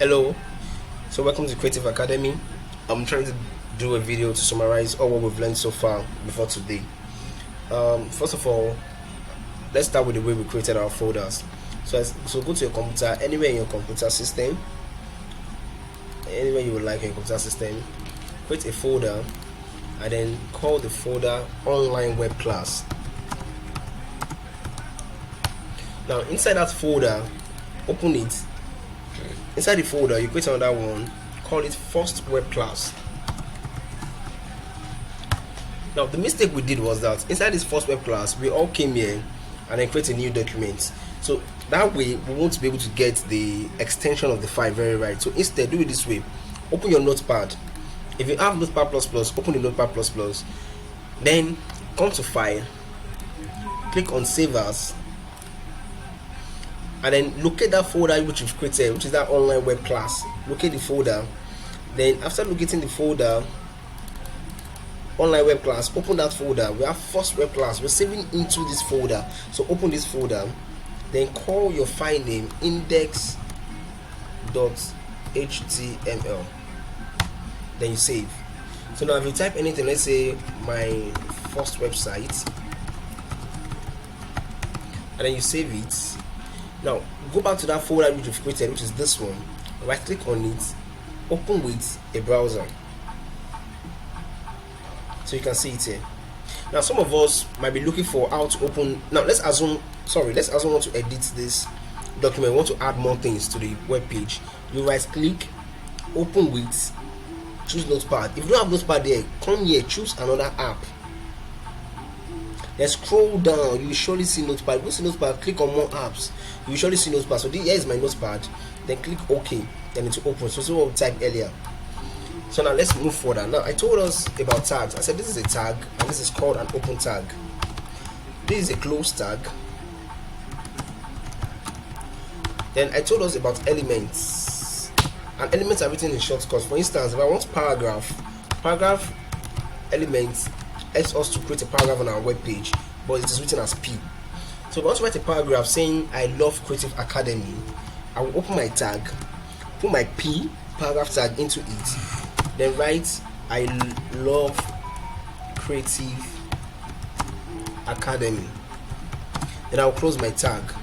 Hello, so welcome to Creative Academy. I'm trying to do a video to summarize all what we've learned so far before today. First of all, let's start with the way we created our folders. So go to your computer, anywhere in your computer system, anywhere you would like in your computer system, create a folder and then call the folder online web class. Now inside that folder, open it. Inside the folder, you create another one, call it first web class. Now the mistake we did was that inside this first web class, we all came here and then create a new document. So that way we won't be able to get the extension of the file very right. So instead, do it this way. Open your notepad. If you have notepad++, open the notepad++, then come to file, click on save as, and then locate that folder which you've created, which is that online web class. Locate the folder. Then after locating the folder, online web class, open that folder. We have first web class. We're saving into this folder. So open this folder. Then call your file name index.html. Then you save. So now if you type anything, let's say my first website, and then you save it. Now go back to that folder which you've created, which is this one. Right click on it, open with a browser, so you can see it here. Now some of us might be looking for how to open. Now let's assume we want to edit this document, we want to add more things to the web page. You right click, open with, choose notepad. If you don't have notepad there, come here, choose another app. Then scroll down, you will surely see notepad. Go see notepad, click on more apps, you will surely see notepad. So here is my notepad. Then click OK, then it will open. So what we typed earlier. So now let's move further. Now I told us about tags. I said this is a tag and this is called an open tag. This is a close tag. Then I told us about elements, and elements are written in shortcuts. For instance, if I want paragraph elements asks us to create a paragraph on our web page, but it is written as P. So if I want to write a paragraph saying I love Creative Academy, I will open my tag, put my P paragraph tag into it, then write I love Creative Academy. Then I will close my tag,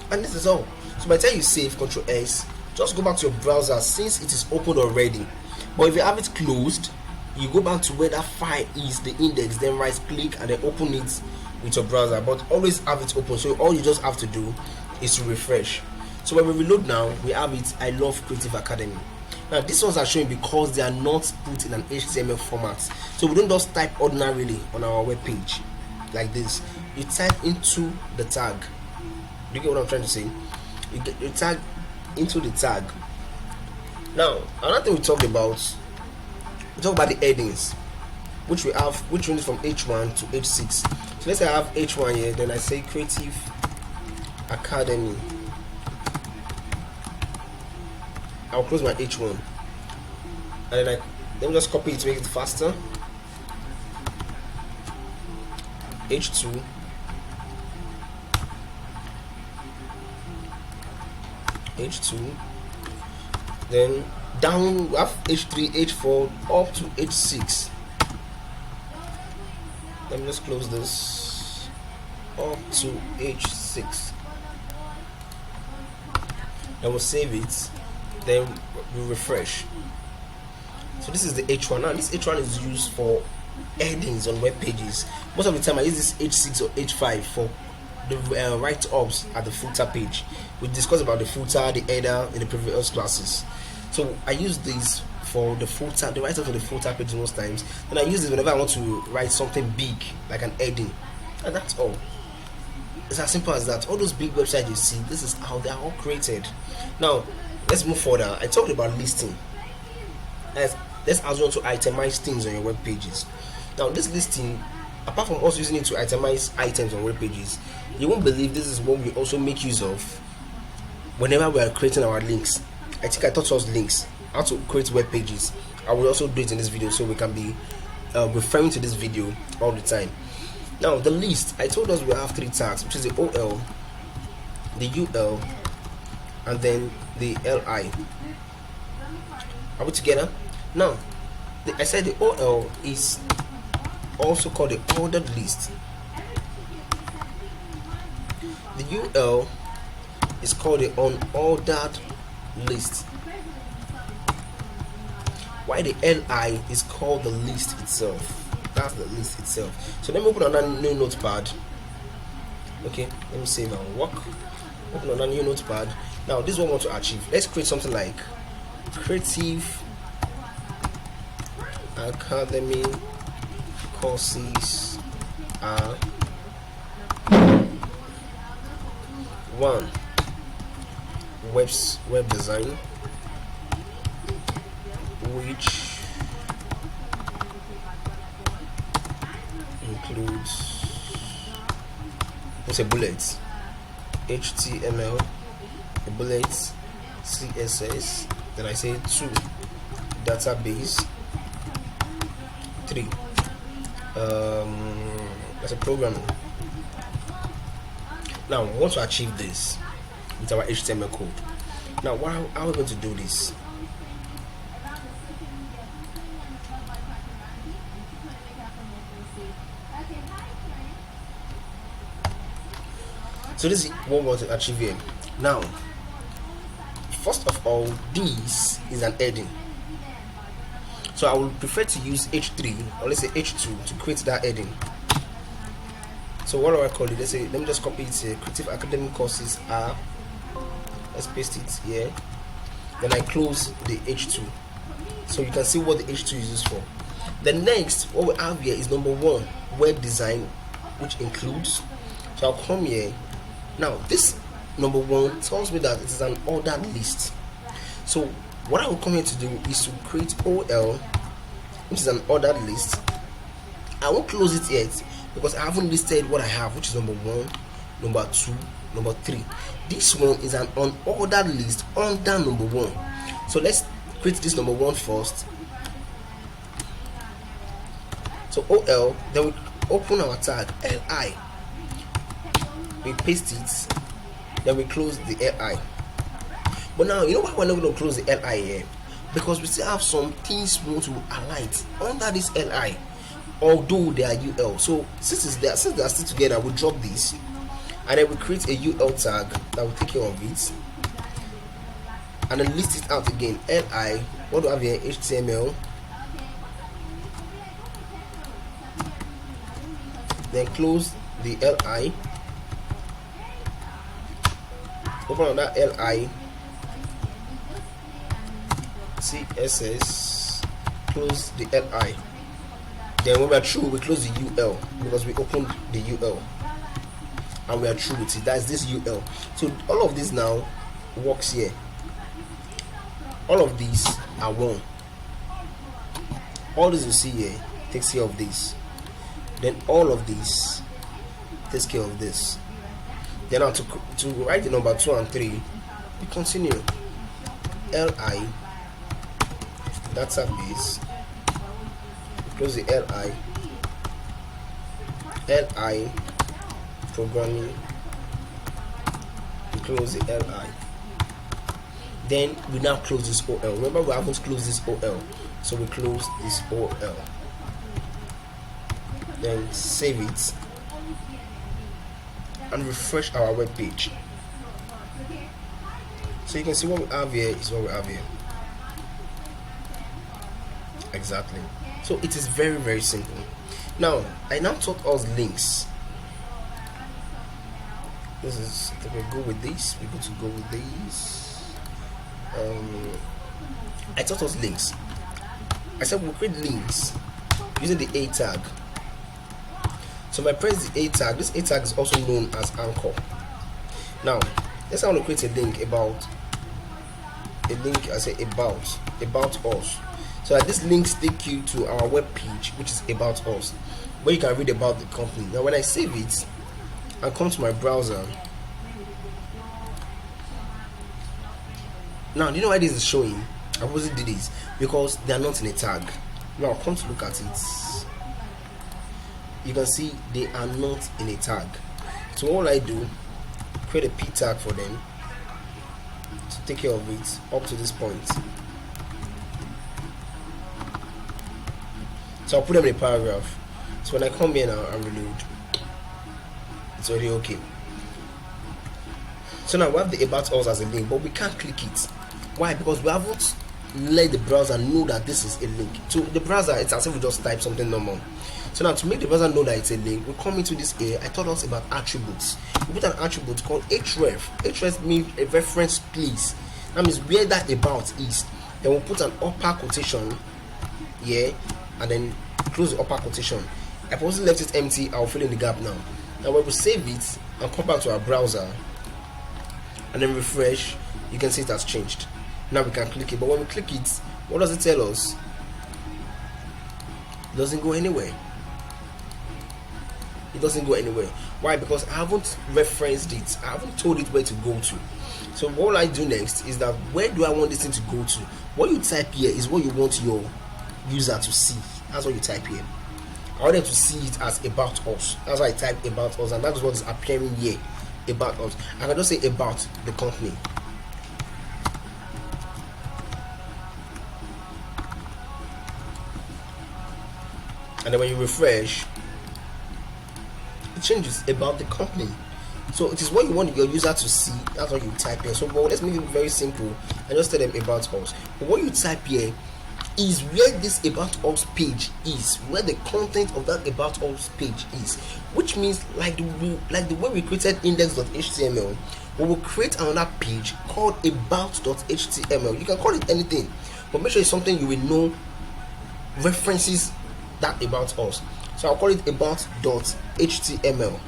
and this is all. So by the time you save, Ctrl S, just go back to your browser since it is open already. But if you have it closed, you go back to where that file is, the index, then right click and then open it with your browser. But always have it open, so all you just have to do is to refresh. So when we reload now, we have it I love Creative Academy. Now these ones are showing because they are not put in an HTML format, so we don't just type ordinarily on our web page like this. You type into the tag. Do you get what I'm trying to say? You tag into the tag. Now another thing we talk about the headings, which we have, which ranges from H1 to H6. So let's say I have H1 here, then I say Creative Academy. I'll close my H1, and then let me just copy it to make it faster. H2, H2, then down we have H3, H4 up to H6. Let me just close this, up to H6. Then we'll save it, then we'll refresh. So this is the H1. Now this H1 is used for headings on web pages. Most of the time I use this H6 or H5 for the write-ups at the footer page. We discussed about the footer, the header in the previous classes. So I use these for the footer, the write-up for the footer page most times. Then I use this whenever I want to write something big, like an heading. And that's all. It's as simple as that. All those big websites you see, this is how they are all created. Now, let's move further. I talked about listing. Let's also to itemize things on your web pages. Now, this listing, apart from us using it to itemize items on web pages, you won't believe this is what we also make use of whenever we are creating our links. I think I taught us links, how to create web pages. I will also do it in this video so we can be referring to this video all the time. Now the list, I told us we have three tags, which is the OL, the UL, and then the li. Are we together? Now I said the OL is also called the ordered list. The UL is called the unordered list, while the LI is called the list itself. That's the list itself. So let me open another new notepad. Okay, let me save and work. Open another new notepad. Now this is what we want to achieve. Let's create something like Creative Academy courses are 1. Web design, which includes, what's a bullet? HTML, a bullet, CSS. Then I say 2, database. 3, that's a programming. Now we want to achieve this with our HTML code. Now how are we going to do this? So this is what we want to achieve here. Now first of all, this is an heading, so I would prefer to use H3 or let's say H2 to create that heading. So what do I call it? Let me just copy it. Creative Academic courses are, let's paste it here. Then I close the H2, so you can see what the H2 is used for. The next, what we have here is number 1, web design, which includes. So I'll come here. Now this number 1 tells me that it is an ordered list. So what I will come here to do is to create OL, which is an ordered list. I won't close it yet because I haven't listed what I have, which is number 1, number 2, number 3. This one is an unordered list under number 1. So let's create this number 1 first. So OL, then we open our tag LI. We paste it, then we close the LI. But now, you know why we're not going to close the LI here? Because we still have some things we want to highlight under this LI, although they are UL. So since they are still together, we'll drop this, and then we create a UL tag that will take care of it, and then list it out again. LI, what do I have here? HTML. Then close the LI. Open on that LI. CSS. Close the LI. Then when we are through, we close the UL because we opened the UL and we are through with it. That's this UL. So all of this now works here. All of these are one. All this you see here takes care of this. Then all of this takes care of this. Then now to write the number 2 and 3, we continue. LI database. Close the LI programming. We close the LI. Then we now close this OL. Remember, we haven't closed this OL, so we close this OL. Then save it and refresh our web page. So you can see what we have here is what we have here. Exactly. So it is very, very simple. Now I now taught us links. This is, we go with this. We're going to go with these. I taught us links. I said we'll create links using the A tag. So if I press the A tag, this A tag is also known as anchor. Now let's say I want to create a link about I say about us. So that these links take you to our web page, which is about us, where you can read about the company. Now when I save it and come to my browser, now do you know why this is showing? I wasn't did this because they are not in a tag. Now come to look at it. You can see they are not in a tag. So all I do, create a p tag for them. take care of it up to this point. So I'll put them in a paragraph. So when I come here now and reload, it's already okay. So now we have the about us as a link, but we can't click it. Why? Because we haven't let the browser know that this is a link. To the browser, it's as if we just type something normal. So now to make the browser know that it's a link, we come into this area. I told us about attributes. We put an attribute called href. Href means a reference place. That means where that about is. Then we'll put an upper quotation here and then close the upper quotation. I purposely left it empty. I'll fill in the gap now. Now when we save it and come back to our browser and then refresh, you can see it has changed. Now we can click it, but when we click it, what does it tell us? It doesn't go anywhere. It doesn't go anywhere. Why? Because I haven't referenced it. I haven't told it where to go to. So what I do next is that, where do I want this thing to go to? What you type here is what you want your user to see. That's what you type here. I want them to see it as about us. That's why I type about us, and that is what is appearing here, about us. I can just say about the company. And then when you refresh, it changes about the company. So it is what you want your user to see. That's what you type here. So let's make it very simple and just tell them about us. But what you type here is where this about us page is, where the content of that about us page is, which means like the way we created index.html, we will create another page called about.html. You can call it anything, but make sure it's something you will know references that about us. So I'll call it about.html.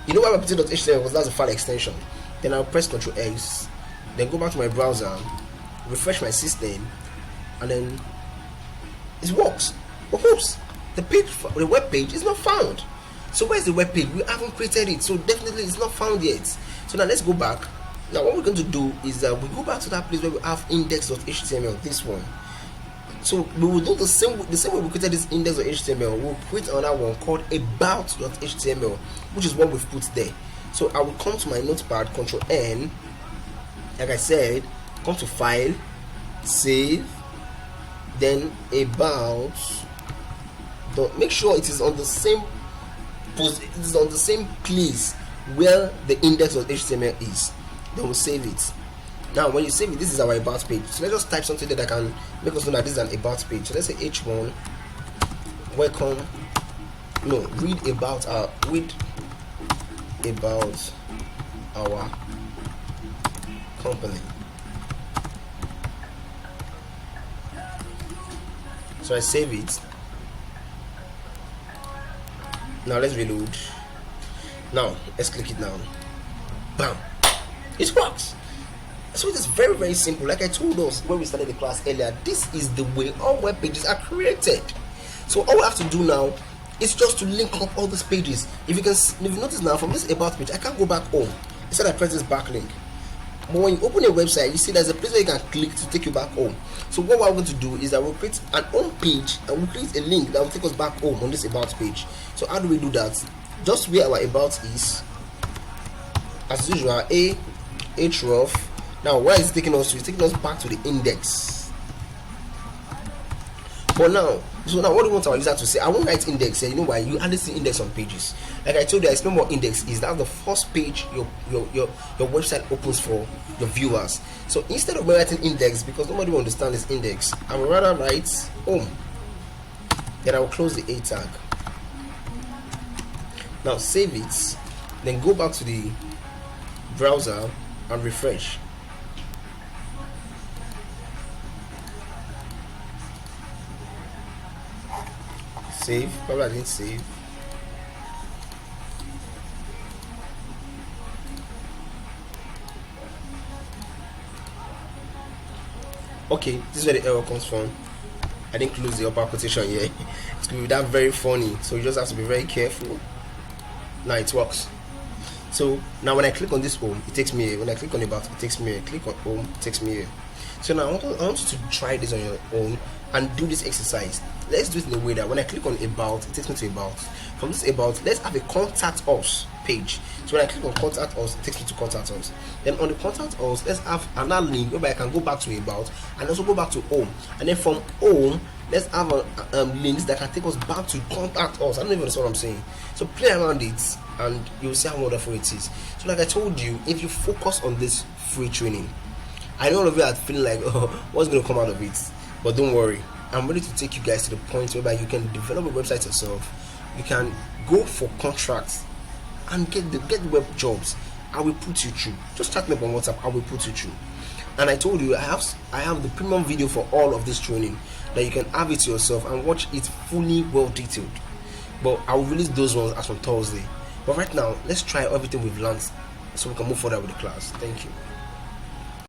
You know why I put it .html? Because that's a file extension. Then I'll press Ctrl X, then go back to my browser, refresh my system, and then it works. But oops, the web page is not found. So where's the web page? We haven't created it, so definitely it's not found yet. So now let's go back. Now what we're going to do is that we go back to that place where we have index.html, this one. So we will do the same way we created this index.html. We'll create another one called about.html, which is what we've put there. So I will come to my notepad, Ctrl N, like I said, come to File, Save, then about. Make sure it is on the same place where the index.html is. Then we'll save it. Now when you save it, this is our about page. So let's just type something that I can make us know that this is an about page. So let's say h1 welcome, no, read about our company. So I save it. Now let's reload. Now let's click it now. Bam, it works. So it is very, very simple. Like I told us when we started the class earlier, this is the way all web pages are created. So all we have to do now is just to link up all these pages. If you notice now, from this about page, I can't go back home. Instead I press this back link. But when you open a website, you see there's a place where you can click to take you back home. So what we're going to do is that we'll create an home page and we'll create a link that will take us back home on this about page. So how do we do that? Just where our about is, as usual, href. Now where is it taking us to? It's taking us back to the index. But now, so now what do you want our user to say? I won't write index here. You know why? You only see index on pages. Like I told you, I explain what index is. That's the first page your website opens for your viewers. So instead of writing index, because nobody will understand this index, I will rather write home. Then I will close the A tag. Now save it. Then go back to the browser and refresh. Save. Probably I didn't save. Okay, this is where the error comes from. I didn't close the upper quotation here. It's going to be that very funny, so you just have to be very careful. Now it works. So now when I click on this home, it takes me here. When I click on about, it takes me here. Click on home, it takes me here. So now I want you to try this on your own. and do this exercise. Let's do it in a way that when I click on about, it takes me to about. From this about, let's have a contact us page. So when I click on contact us, it takes me to contact us. Then on the contact us, let's have another link whereby I can go back to about and also go back to home. And then from home, let's have links that can take us back to contact us. I don't even know what I'm saying. So play around it and you'll see how wonderful it is. So like I told you, if you focus on this free training, I know all of you are feeling like, oh, what's going to come out of it? But don't worry, I'm ready to take you guys to the point whereby you can develop a website yourself. You can go for contracts and get the web jobs. I will put you through. Just chat me up on WhatsApp. I will put you through. And I told you I have the premium video for all of this training that you can have it to yourself and watch it fully well detailed. But I will release those ones as from Thursday. But right now, let's try everything we've learned so we can move further with the class. Thank you.